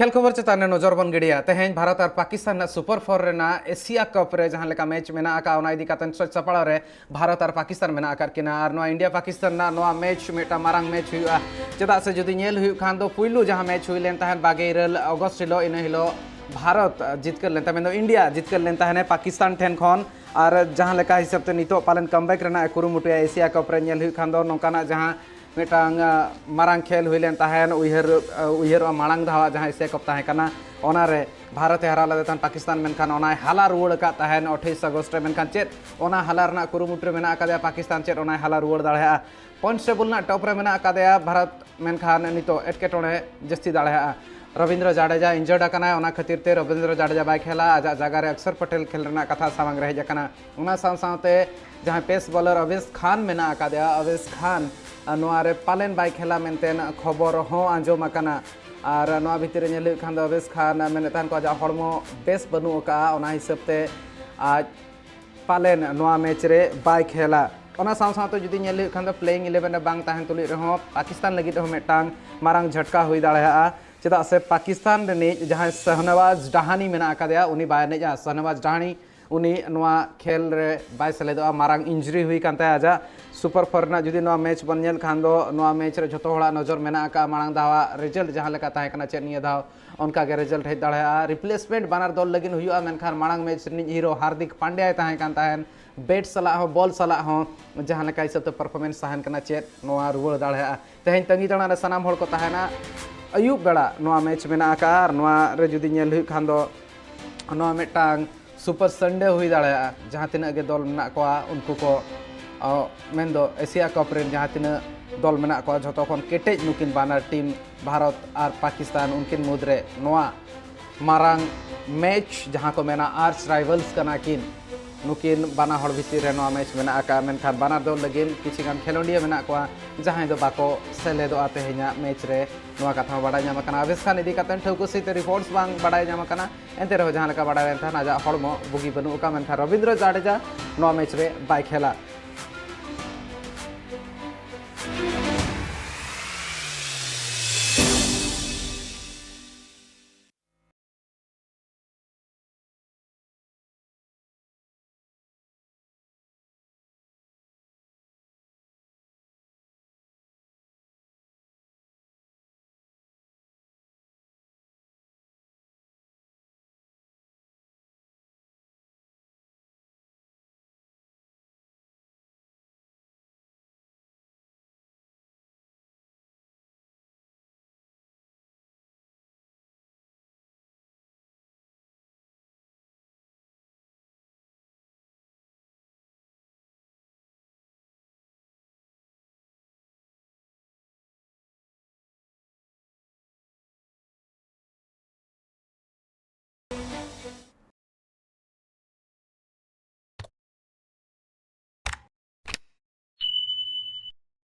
खेल खबर चेतान नजर बन गिडिया तेहें भारत और पाकिस्तान सुपर 4 रेना एशिया कप रे जहां लेका मैच मेना आका ओना इदी कातन सच सपड़ा रे भारत और पाकिस्तान मेना आकार किना और नोआ इंडिया पाकिस्तान ना नोआ मैच मेटा मारंग मैच हुआ चेदा से जुदी नेल हुई खान दो पुइलु जहां मैच हुई लेन तहन 22 अगस्त हिलो इन हिलो भारत जितकर लेन तमें इंडिया जितकर लेन तहने पाकिस्तान ठेन खन और जहां लेका हिसाब ते नितो पालन कमबैक रेना कुरुमुटुया एशिया कप रे नेल हुई खान दो नोकाना जहां मिटांग मारंग खेल हुई लेन तहन उयहर मांग धावा जहां एशिया कप तहे कना ओनारे भारत हरा लदे तहन पाकिस्तान मेनखान ओना हाला रुवाड़ का तहन 28 अगस्त रे मेनखान चेत ओना हाला रना कुरुमुटु मेना आकादया पाकिस्तान चेत ओना हाला रुवाड़ दाड़ेया पॉइंट्स टेबल ना टॉप रे मेना आकादया भारत मेनखान नितो एटकेटोणे जस्ती दाड़ेया रविंद्र जाडेजा इंजर्ड आकना ओना खातिर ते रविंद्र जाडेजा बाय खेला आजा जगह रे अक्षर पटेल खेल रना कथा सामंग रहे जकना ओना साथ जहां पेस बॉलर अवेश खान मेना आकादया अवेश खान नोआरे पालेन बाय खेला मेनतेन खबर हो आंजम आकना और नोआ भितर नेल खान दो अवेश खान मेनतान को आजा हड़मो बेस बनु का ओना हिसाबते आज पालेन नोआ मैच रे बाय खेला ओना साथ जुदी नेल खान दो प्लेइंग 11 बांग ताहन तुलि रहो पाकिस्तान लगी तो मेटांग मारंग झटका हुई दाड़ेया चेदा से पाकिस्तान रे जहां शहनवाज डहानी मेना आकादया उनी बाय नेजा शहनवाज डहानी उनी नोआ खेल रे बाय सेलेदोआ मारंग इंजरी हुई कानते आजा सुपर 4 ना जुदी नोआ मैच बन नेल खान दो नोआ मैच रे जतो हड़ा नजर मेना का मारंग दावा रिजल्ट जहां लेका ताहे कना चेत निया दाव उनका के रिजल्ट हेज दाड़ेया रिप्लेसमेंट बानर दल लगिन हुआ मेनखान मारंग मैच रे हीरो हार्दिक पांड्या ताहे कान ताहेन बैट सला हो बॉल सला हो जहां लेका हिसाब ते परफॉर्मेंस ताहेन कना चेत नोआ रुवाड़ दाड़ेया तेहें तंगी ताना रे सनाम हड़ को ताहेना अयुब बेड़ा नोआ मैच मेना का और नोआ रे जुदी नेल हुई खान दो नोआ मेटांग सुपर संडे हुई दाड़ेया जहां तिना गे दल मेना कोआ उनको को मेंदो एशिया कप रे जहां तिना दल मेना कोआ जतो खन केटेज नुकिन बानर टीम भारत और पाकिस्तान उनकिन मुद्रे नोआ मारंग मैच जहां को मेना आर्च राइवल्स कना किन नुकिन बाना हड़ भितर रे नोआ मैच मेना का मेनखान बानर दल लगिन किछि गान खेलोंडिया मेना कोआ जहां दो बाको सेलेदो तेहेኛ मैच रे नोआ कथा बाडा ᱧᱟᱢ ᱠᱟᱱᱟ अवेश खान इदी कतन ठौको सहित रिपोर्ट्स बांग बाडा ᱧᱟᱢ ᱠᱟᱱᱟ एंते रहो जहां लेका बाडा लेन था आजा हड़मो बुगी बनु का मेनखान रविंद्र जाडेजा नोआ मैच रे बाय खेला